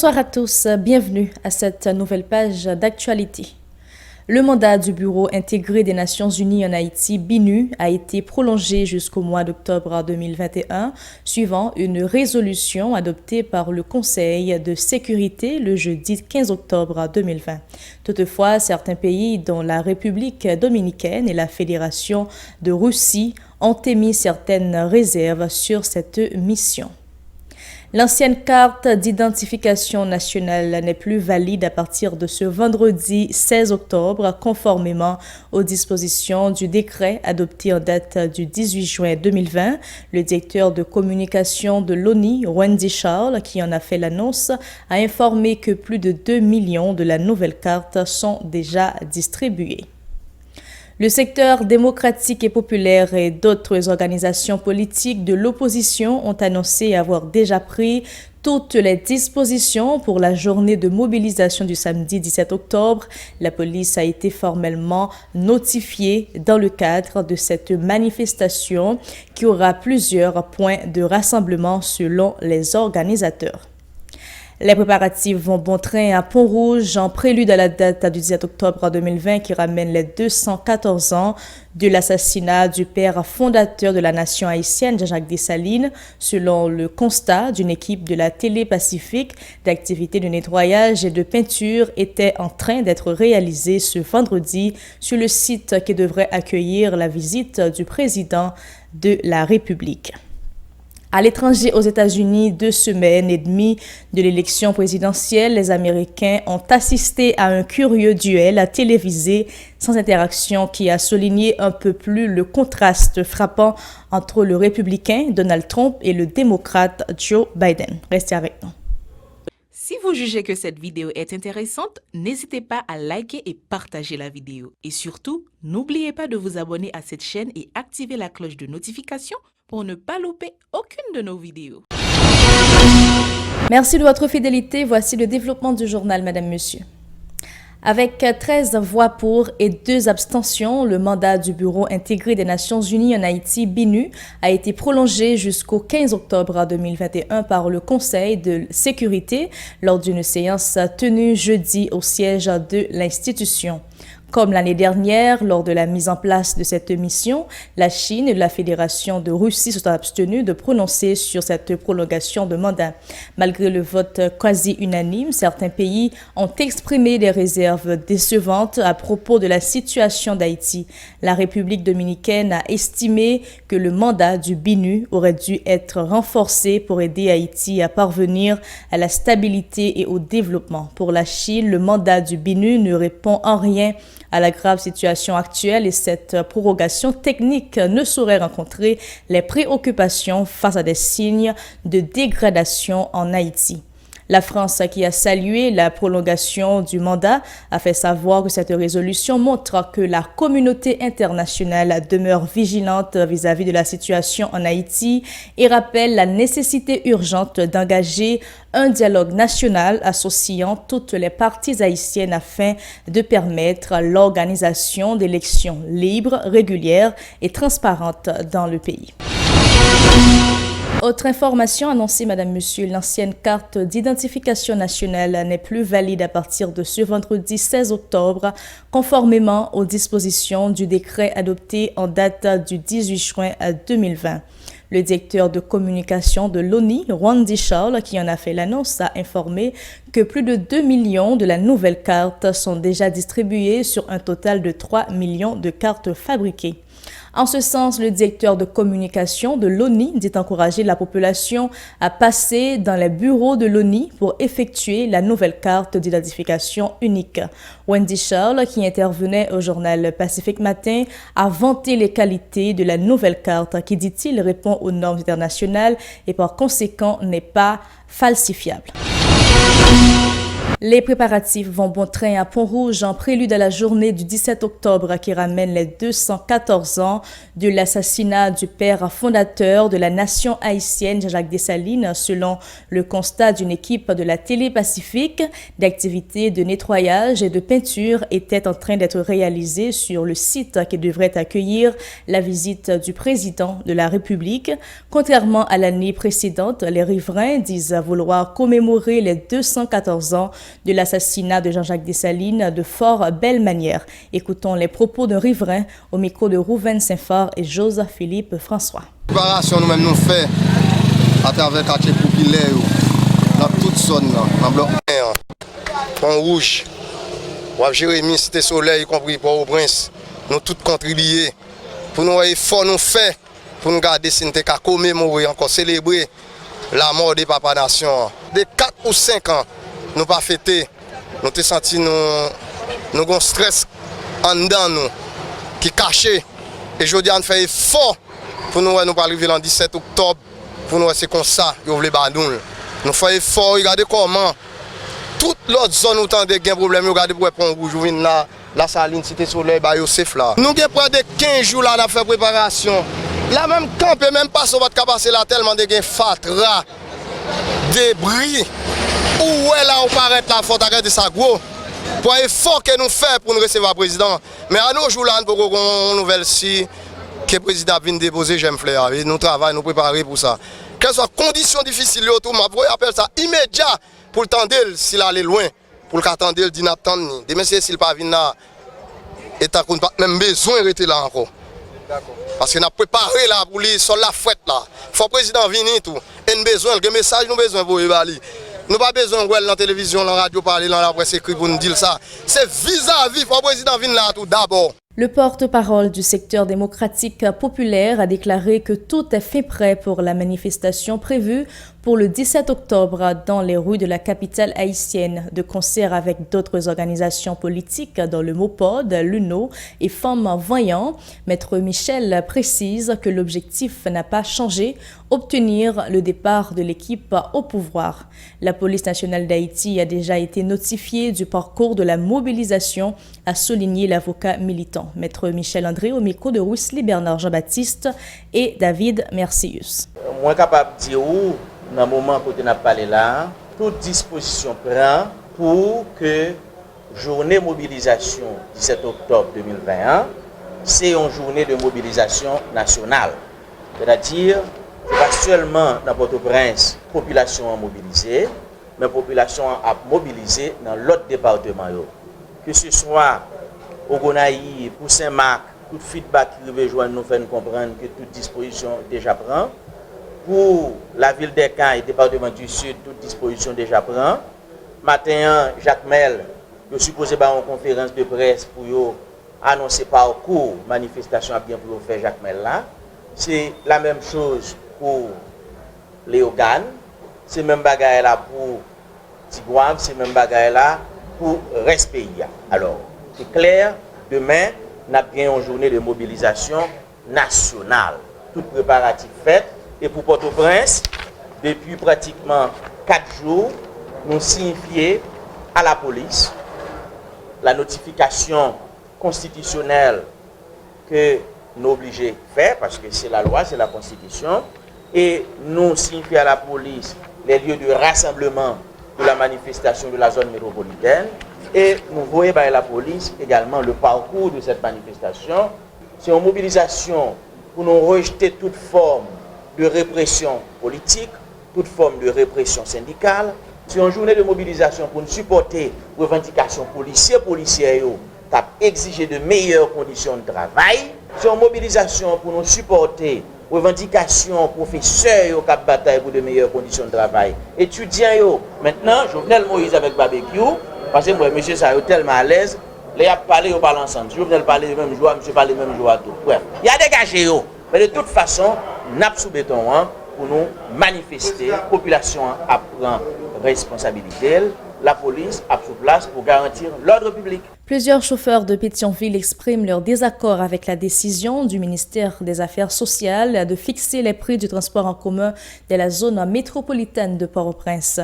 Bonsoir à tous, bienvenue à cette nouvelle page d'actualité. Le mandat du Bureau intégré des Nations Unies en Haïti, BINU, a été prolongé jusqu'au mois d'octobre 2021, suivant une résolution adoptée par le Conseil de sécurité le jeudi 15 octobre 2020. Toutefois, certains pays, dont la République dominicaine et la Fédération de Russie, ont émis certaines réserves sur cette mission. L'ancienne carte d'identification nationale n'est plus valide à partir de ce vendredi 16 octobre, conformément aux dispositions du décret adopté en date du 18 juin 2020. Le directeur de communication de l'ONU, Wendy Charles, qui en a fait l'annonce, a informé que plus de 2 millions de la nouvelle carte sont déjà distribués. Le secteur démocratique et populaire et d'autres organisations politiques de l'opposition ont annoncé avoir déjà pris toutes les dispositions pour la journée de mobilisation du samedi 17 octobre. La police a été formellement notifiée dans le cadre de cette manifestation qui aura plusieurs points de rassemblement selon les organisateurs. Les préparatifs vont bon train à Pont-Rouge en prélude à la date du 17 octobre 2020 qui ramène les 214 ans de l'assassinat du père fondateur de la nation haïtienne, Jean-Jacques Dessalines. Selon le constat d'une équipe de la Télé-Pacifique, d'activités de nettoyage et de peinture étaient en train d'être réalisées ce vendredi sur le site qui devrait accueillir la visite du président de la République. À l'étranger, aux États-Unis, 2 semaines et demie de l'élection présidentielle, les Américains ont assisté à un curieux duel télévisé sans interaction qui a souligné un peu plus le contraste frappant entre le républicain Donald Trump et le démocrate Joe Biden. Restez avec nous. Si vous jugez que cette vidéo est intéressante, n'hésitez pas à liker et partager la vidéo. Et surtout, n'oubliez pas de vous abonner à cette chaîne et activer la cloche de notification pour ne pas louper aucune de nos vidéos. Merci de votre fidélité. Voici le développement du journal, Madame, Monsieur. Avec 13 voix pour et 2 abstentions, le mandat du Bureau intégré des Nations Unies en Haïti, BINU, a été prolongé jusqu'au 15 octobre 2021 par le Conseil de sécurité lors d'une séance tenue jeudi au siège de l'institution. Comme l'année dernière, lors de la mise en place de cette mission, la Chine et la Fédération de Russie se sont abstenus de prononcer sur cette prolongation de mandat. Malgré le vote quasi unanime, certains pays ont exprimé des réserves décevantes à propos de la situation d'Haïti. La République dominicaine a estimé que le mandat du BINU aurait dû être renforcé pour aider Haïti à parvenir à la stabilité et au développement. Pour la Chine, le mandat du BINU ne répond en rien à la grave situation actuelle et cette prorogation technique ne saurait rencontrer les préoccupations face à des signes de dégradation en Haïti. La France, qui a salué la prolongation du mandat, a fait savoir que cette résolution montre que la communauté internationale demeure vigilante vis-à-vis de la situation en Haïti et rappelle la nécessité urgente d'engager un dialogue national associant toutes les parties haïtiennes afin de permettre l'organisation d'élections libres, régulières et transparentes dans le pays. Autre information annoncée, Madame, Monsieur, l'ancienne carte d'identification nationale n'est plus valide à partir de ce vendredi 16 octobre, conformément aux dispositions du décret adopté en date du 18 juin 2020. Le directeur de communication de l'ONU, Wendy Charles, qui en a fait l'annonce, a informé que plus de 2 millions de la nouvelle carte sont déjà distribuées sur un total de 3 millions de cartes fabriquées. En ce sens, le directeur de communication de l'ONU dit encourager la population à passer dans les bureaux de l'ONU pour effectuer la nouvelle carte d'identification unique. Wendy Charles, qui intervenait au journal Pacifique Matin, a vanté les qualités de la nouvelle carte qui, dit-il, répond aux normes internationales et par conséquent n'est pas falsifiable. Les préparatifs vont bon train à Pont-Rouge en prélude à la journée du 17 octobre qui ramène les 214 ans de l'assassinat du père fondateur de la nation haïtienne, Jean-Jacques Dessalines, selon le constat d'une équipe de la Télé-Pacifique. D'activités de nettoyage et de peinture étaient en train d'être réalisées sur le site qui devrait accueillir la visite du président de la République. Contrairement à l'année précédente, les riverains disent vouloir commémorer les 214 ans de l'assassinat de Jean-Jacques Dessalines de fort belle manière. Écoutons les propos d'un riverain au micro de Rouven Saint-Fort et Joseph-Philippe François. Préparation nous-mêmes nous fait à travers le quartier populaire, dans toute zone, dans le bloc 1, Pont-Rouge, Jérémy, Cité Soleil, y compris Port-au-Prince, nous tous contribuer pour nous efforts nous fait pour nous garder si nous avons commémorer, encore célébrer la mort des Papa Nation. De 4 ou 5 ans, nous n'avons pas fêté, nous avons senti nous avons stress en dedans nous, qui est caché. Et je dis on fait effort pour nous arriver le 17 octobre, pour nous c'est comme ça, nous voulons badouler. Nous faisons effort, regardez comment toute l'autre zone où il y a un problème, regardez pour Pont-Rouge, la Saline, Cité Soleil, Bayosef là. Nous avons près de 15 jours là, à faire préparation. Là même camper, même pas sur votre passer là tellement de fatra, débris. Où est là où paraît là, il faut arrêter ça gros. Pour l'effort que nous faisons pour nous recevoir le président. Mais à nos jours là, nous avons une nouvelle si que le président vient déposer, j'aime fleur. Nous travaillons, nous préparons pour ça. Quelles soient les conditions difficiles, je appelle ça immédiat pour le tendre s'il allait loin. Pour le attendre, il dit n'attendre. Demain, s'il pas venir là, et t'as même besoin de rester là encore. Parce que nous avons préparé là pour lui sur la fête là. Il faut que le président vienne tout. Et nous besoin, le message nous besoin pour lui. Nous n'avons pas besoin de voir la télévision, la radio parler, dans la presse écrite pour nous dire ça. C'est vis-à-vis, il faut que le président vienne là tout d'abord. Le porte-parole du secteur démocratique populaire a déclaré que tout est fait prêt pour la manifestation prévue pour le 17 octobre dans les rues de la capitale haïtienne, de concert avec d'autres organisations politiques dans le MOPOD, l'UNO et Femmes Voyants. Maître Michel précise que l'objectif n'a pas changé, obtenir le départ de l'équipe au pouvoir. La police nationale d'Haïti a déjà été notifiée du parcours de la mobilisation, a souligné l'avocat militant. Maître Michel André au micro de Wesley Bernard Jean-Baptiste et David Mercius. Moi capable de dire dans le moment où on a parlé là, toute disposition prend pour que journée mobilisation 17 octobre 2021, c'est une journée de mobilisation nationale. C'est-à-dire, ce n'est pas seulement dans Port-au-Prince, la population a mobilisé, mais la population a mobilisé dans l'autre département. Que ce soit au Gonaï, pour Saint-Marc, tout feedback qui rejoint nous fait nous comprendre que toute disposition déjà prend. Pour la ville d'Ecaille et le département du Sud, toute disposition déjà prend. Matin, Jacques Mel, je suppose une conférence de presse pour annoncer parcours manifestation à bien pour faire Jacques Mel là. C'est la même chose pour Léogane, c'est le même bagaille là pour Tigouave, c'est le même bagaille là pour Respect. Alors, c'est clair, demain, nous avons bien une journée de mobilisation nationale. Tout préparatif fait. Et pour Port-au-Prince, depuis pratiquement 4 jours, nous signifions à la police la notification constitutionnelle que nous sommes obligés de faire, parce que c'est la loi, c'est la Constitution, et nous signifions à la police les lieux de rassemblement de la manifestation de la zone métropolitaine, et nous voyons à la police également le parcours de cette manifestation. C'est une mobilisation pour nous rejeter toute forme de répression politique, toute forme de répression syndicale. C'est une journée de mobilisation pour nous supporter les revendications policières qui ont exigé de meilleures conditions de travail. C'est une mobilisation pour nous supporter les revendications professeurs qui ont bataille pour de meilleures conditions de travail. Étudiants, maintenant, Jovenel Moïse avec barbecue, parce que moi, monsieur, ça est tellement à l'aise, les a parlé, ils parlent ensemble. Jovenel parle le même jour, monsieur parle le même jour à tout. Bref, il y a dégagé, mais de toute façon, nous avons sous béton pour nous manifester. La population a pris responsabilité. La police a sous place pour garantir l'ordre public. Plusieurs chauffeurs de Pétionville expriment leur désaccord avec la décision du ministère des Affaires sociales de fixer les prix du transport en commun de la zone métropolitaine de Port-au-Prince.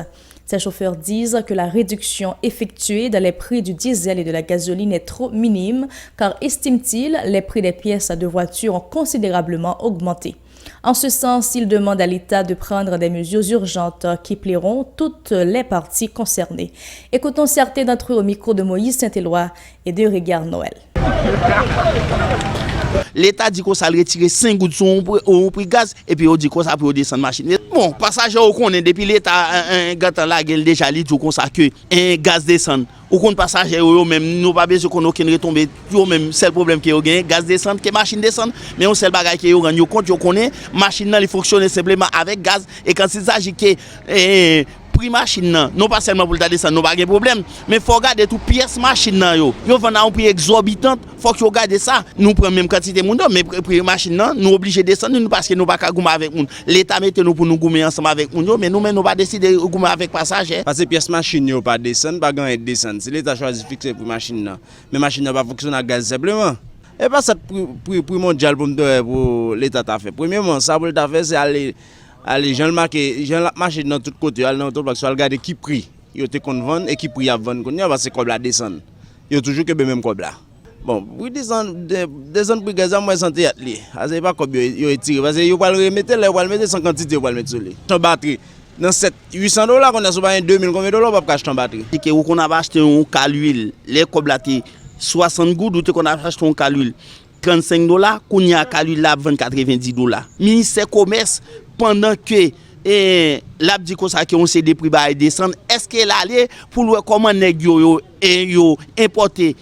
Ces chauffeurs disent que la réduction effectuée dans les prix du diesel et de la gasoline est trop minime, car, estiment-ils, les prix des pièces de voiture ont considérablement augmenté. En ce sens, ils demandent à l'État de prendre des mesures urgentes qui plairont toutes les parties concernées. Écoutons certains d'entre eux au micro de Moïse Saint-Éloi et de Régard Noël. L'État dit qu'on ça retirer 5 gouttes au prix gaz et puis on dit qu'on ça pour descendre machine. Bon, passager on connaît depuis l'État un gâteau là il déjà dit qu'on ça que un gaz descend. Ou qu'on passager yo même nous pas besoin qu'on aucun retomber yo même seul problème qui yo gain gaz descend que machine descend mais on seul bagage qui yo rend yo compte yo connaît machine là il fonctionne simplement avec gaz et quand il s'agit que prix machine nan non pas seulement pour le descendre non pas de problème mais faut regarder tout pièce machine nan yo vend à un prix exorbitant faut que vous regardez ça nous prend même quantité monde mais prix machine nan nous obligé descendre nous parce que nous pas ka goumer avec monde l'état mette nous pour nous goumer ensemble avec monde mais nous même nous pas décider goumer avec passager parce que pièce machine yo pas descendre pas gagne descendre si l'état choisi fixer pour machine nan mais machine nan pas fonctionner à gaz simplement et pas ça prix mondial pour l'état t'a fait premièrement ça pour l'état fait c'est aller gens marqué gens la machine dans tout côté aller dans tout parce que regarder qui prix yo te kon vendre et qui prix à vendre qu'on parce que comme la descend yo toujours que même comme là bon pour descendre pour gaz moi santé li c'est pas comme yo tiré parce que yo pas le remettre là va le mettre sans quantité va le mettre sur lui ton batterie dans 800 $ qu'on a sur 2000 combien $ pas acheter en batterie que qu'on a acheté un calule les comme là 60 gouttes ou qu'on a acheté un calule 35 $, qu'on y a calule là 90 $. Ministère commerce pendant que l'a dit qu'on ça que on sait des prix bas descendre est-ce qu'elle allait pour voir comment nèg yo importer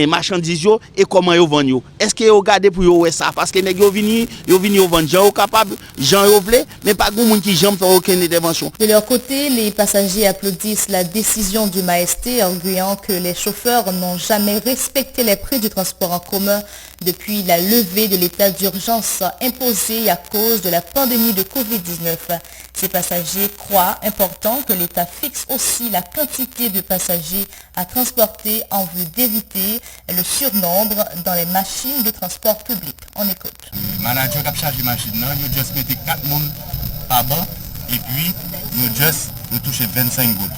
marchandises yo et comment yo vendre yo est-ce que yo garder pour yo ça parce que nèg yo vini vendre gens capable gens yo vle mais pas grand monde qui jamais faire aucune intervention. De leur côté, les passagers applaudissent la décision du MAEST, arguant que les chauffeurs n'ont jamais respecté les prix du transport en commun depuis la levée de l'état d'urgence imposé à cause de la pandémie de Covid-19. Ces passagers croient important que l'État fixe aussi la quantité de passagers à transporter en vue d'éviter le surnombre dans les machines de transport public. On écoute. Le manager qui a chargé la machine, il juste mis 4 personnes par bas et puis il touche 25 gouttes.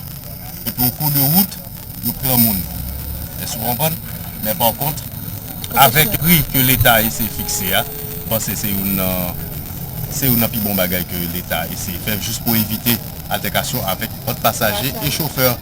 Et puis au cours de route, il prend le monde. Est-ce que vous comprenez? Mais par contre, avec le prix que l'État a essayé de fixer, c'est un plus bon bagage que l'État essaie de faire juste pour éviter l'altercation avec autres passagers et chauffeurs.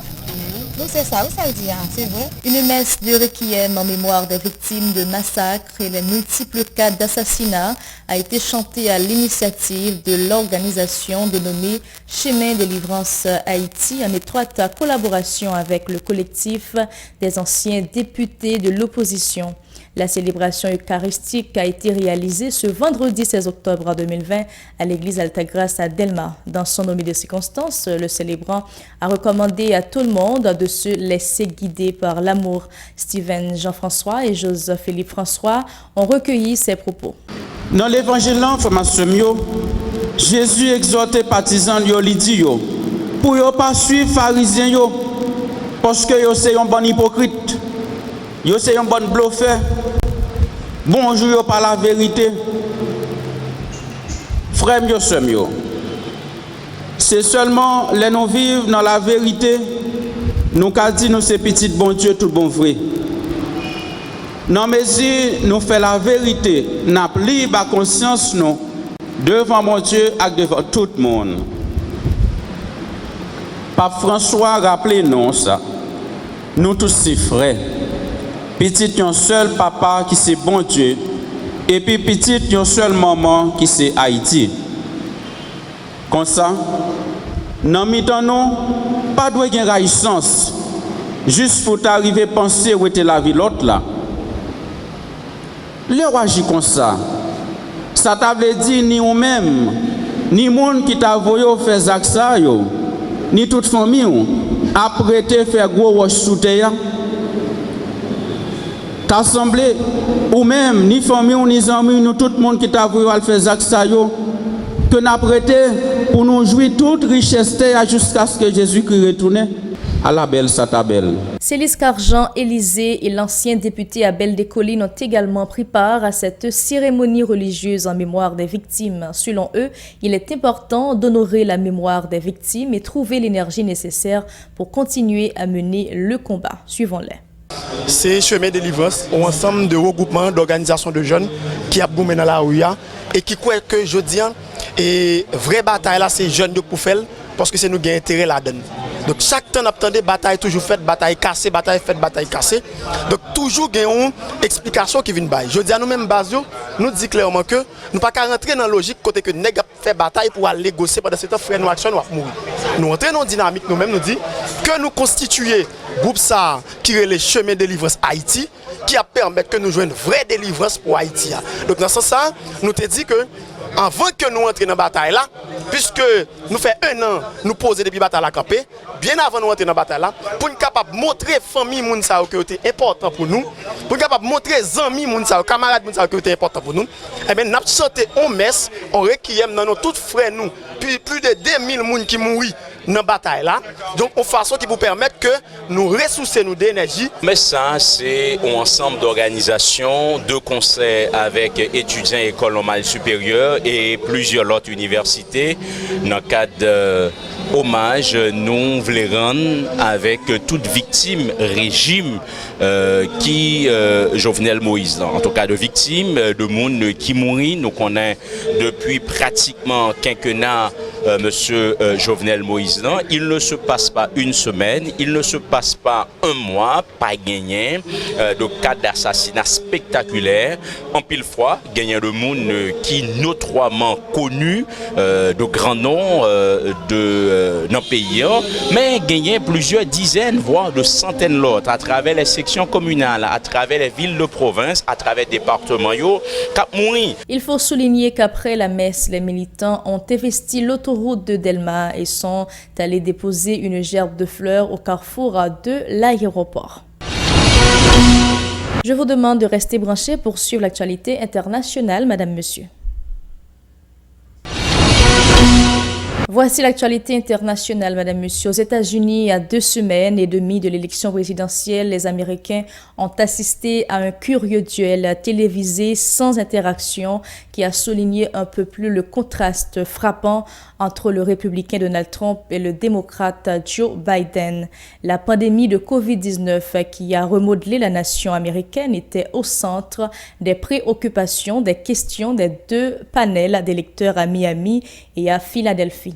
Donc c'est ça, où ça veut dire, c'est vrai. Une messe de requiem en mémoire des victimes de massacres et les multiples cas d'assassinat a été chantée à l'initiative de l'organisation dénommée Chemin Délivrance Haïti en étroite collaboration avec le collectif des anciens députés de l'opposition. La célébration eucharistique a été réalisée ce vendredi 16 octobre 2020 à l'église Altagrace à Delma. Dans son nommé de circonstance, le célébrant a recommandé à tout le monde de se laisser guider par l'amour. Steven Jean-François et Joseph-Philippe François ont recueilli ces propos. Dans l'évangile, Jésus exhortait partisans pour ne pas suivre les pharisiens parce que c'est un bon hypocrite. C'est un bon bluffeur. Bonjour par la vérité. Frère, c'est seulement les nous vivons dans la vérité. Nous avons dit nous c'est petit bon Dieu, tout bon vrai. Non mais si nous faisons la vérité, nous avons libre conscience nous devant mon Dieu et devant tout le monde. Pape François rappelez-nous ça. Nous tous ces frères. Petit un seul papa qui c'est bon Dieu et puis petit un seul maman qui c'est Haïti. Comme ça, dans mi-temps nous pas de raïssance juste pour t'arriver penser où était la vie l'autre là. Le roi agit comme ça. Ça t'avait dit ni ou même ni monde qui t'a voyé faire ça yo ni toute famille après te faire gros roche sous terre. T'as semblé, ou même, ni famille, ni amis, nous tout le monde qui t'a voulu faire ça, que nous prêté pour nous jouir toute richesse jusqu'à ce que Jésus-Christ retourne. à la belle Satabelle. Célis Carjean, Élysée et l'ancien député Abel Descollines ont également pris part à cette cérémonie religieuse en mémoire des victimes. Selon eux, il est important d'honorer la mémoire des victimes et trouver l'énergie nécessaire pour continuer à mener le combat. Suivons-les. C'est Chemin Délivrance, un ensemble de regroupements d'organisations de jeunes qui a boumé dans la rue et qui croient que je dis, et vraie bataille là, c'est jeunes de pour faire parce que c'est nous qui avons intérêt là-dedans. Donc chaque temps, on a des batailles toujours faites, bataille cassée, bataille faite, bataille cassée. Donc toujours il y a une explication qui vient de bailler. Je dis à nous-mêmes, Basio, nous dit clairement que nous ne pouvons pas rentrer dans la logique côté que nous avons fait bataille pour aller négocier pendant ce temps, frère nous action, nous allons mourir. Nous entrons dans une dynamique nous-mêmes, nous dit que nous constituer groupe ça qui est le chemin de délivrance Haïti, qui a permis que nous jouions une vraie délivrance pour Haïti. Donc dans ce sens, nous te dit que avant que nous entrions dans la bataille là, puisque nous fait un an, nous poser depuis bataille à camper, bien avant nous entrer dans la bataille là, pour nous capable montrer famille moun sa que était important pour nous, pour nous capable montrer amis moun sa, camarades moun sa que était important pour nous, et bien nous chanté en messe, on requiem dans nos tous frères nous, puis plus de 2000 moun qui mourent dans la bataille là. Donc en façon qui vous permettre que nous ressourcer nous d'énergie. Mais ça, c'est un ensemble d'organisations, de conseils avec étudiants écoles normales supérieures et plusieurs autres universités. Dans le cadre hommage, nous voulons rendre avec toute victime régime qui Jovenel Moïse. En tout cas, de victimes, de monde qui mourit. Nous connaissons depuis pratiquement quinquennat Monsieur Jovenel Moïse. Il ne se passe pas une semaine, il ne se passe pas un mois, pas gagné de cas d'assassinat spectaculaire. En pile fois, gagné de monde qui notoirement connu de grands noms dans le pays, mais gagné plusieurs dizaines, voire de centaines d'autres à travers les sections communales, à travers les villes de province, à travers les départements. Il faut souligner qu'après la messe, les militants ont investi l'autoroute de Delma et sont allés déposer une gerbe de fleurs au carrefour de l'aéroport. Je vous demande de rester branchés pour suivre l'actualité internationale, Madame, Monsieur. Voici l'actualité internationale, Madame, Monsieur. Aux États-Unis, à 2 semaines et demie de l'élection présidentielle, les Américains ont assisté à un curieux duel télévisé sans interaction qui a souligné un peu plus le contraste frappant entre le républicain Donald Trump et le démocrate Joe Biden. La pandémie de COVID-19 qui a remodelé la nation américaine était au centre des préoccupations, des questions des 2 panels d'électeurs à Miami et à Philadelphie.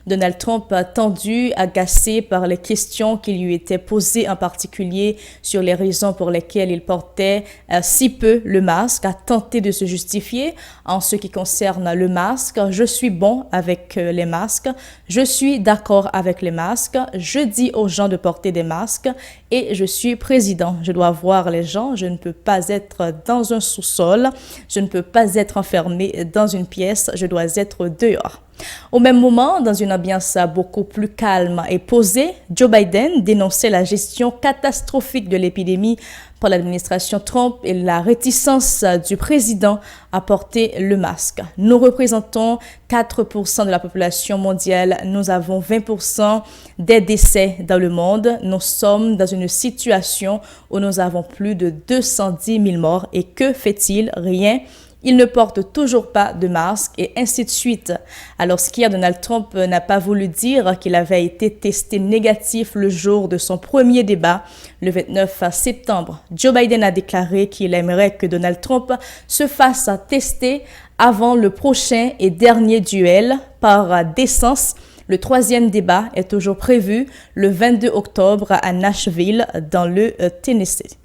Donald Trump, tendu, agacé par les questions qui lui étaient posées, en particulier sur les raisons pour lesquelles il portait si peu le masque, a tenté de se justifier en ce qui concerne le masque. Je suis bon avec les masques, je suis d'accord avec les masques, je dis aux gens de porter des masques et je suis président. Je dois voir les gens, je ne peux pas être dans un sous-sol, je ne peux pas être enfermé dans une pièce, je dois être dehors. Au même moment, dans une ambiance beaucoup plus calme et posée, Joe Biden dénonçait la gestion catastrophique de l'épidémie par l'administration Trump et la réticence du président à porter le masque. Nous représentons 4% de la population mondiale. Nous avons 20% des décès dans le monde. Nous sommes dans une situation où nous avons plus de 210 000 morts. Et que fait-il? Rien. Il ne porte toujours pas de masque et ainsi de suite. Alors qu'hier, Donald Trump n'a pas voulu dire qu'il avait été testé négatif le jour de son premier débat, le 29 septembre. Joe Biden a déclaré qu'il aimerait que Donald Trump se fasse tester avant le prochain et dernier duel. Par décence, le 3e débat est toujours prévu le 22 octobre à Nashville, dans le Tennessee.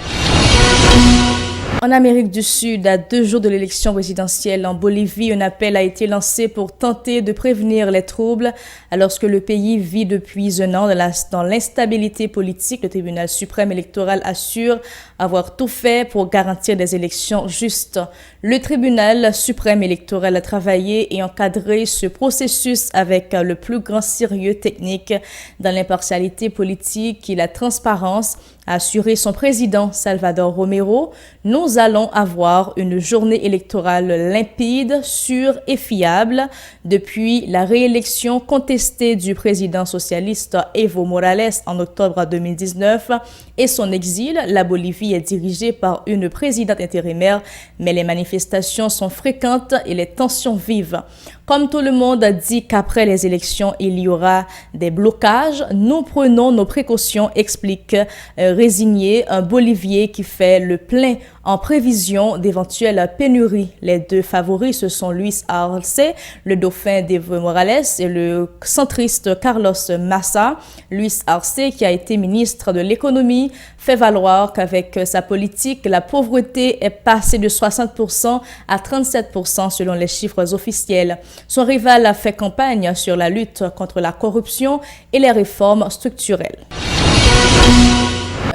En Amérique du Sud, à 2 jours de l'élection présidentielle en Bolivie, un appel a été lancé pour tenter de prévenir les troubles. Alors que le pays vit depuis un an dans l'instabilité politique, le tribunal suprême électoral assure avoir tout fait pour garantir des élections justes. Le tribunal suprême électoral a travaillé et encadré ce processus avec le plus grand sérieux technique dans l'impartialité politique et la transparence, A assuré son président Salvador Romero, nous allons avoir une journée électorale limpide, sûre et fiable. Depuis la réélection contestée du président socialiste Evo Morales en octobre 2019 et son exil, la Bolivie est dirigée par une présidente intérimaire, mais les manifestations sont fréquentes et les tensions vives. Comme tout le monde dit qu'après les élections, il y aura des blocages, nous prenons nos précautions, explique résigné un Bolivier qui fait le plein en prévision d'éventuelles pénuries. Les deux favoris, ce sont Luis Arce, le dauphin d'Evo Morales, et le centriste Carlos Massa. Luis Arce, qui a été ministre de l'économie, fait valoir qu'avec sa politique, la pauvreté est passée de 60% à 37% selon les chiffres officiels. Son rival a fait campagne sur la lutte contre la corruption et les réformes structurelles.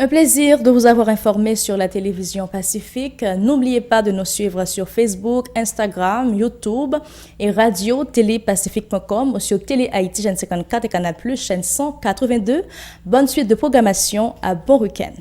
Un plaisir de vous avoir informé sur la télévision Pacifique. N'oubliez pas de nous suivre sur Facebook, Instagram, YouTube et radio-télé-pacifique.com ou sur Télé Haïti, chaîne 54 et Canal+, chaîne 182. Bonne suite de programmation, à bon week-end.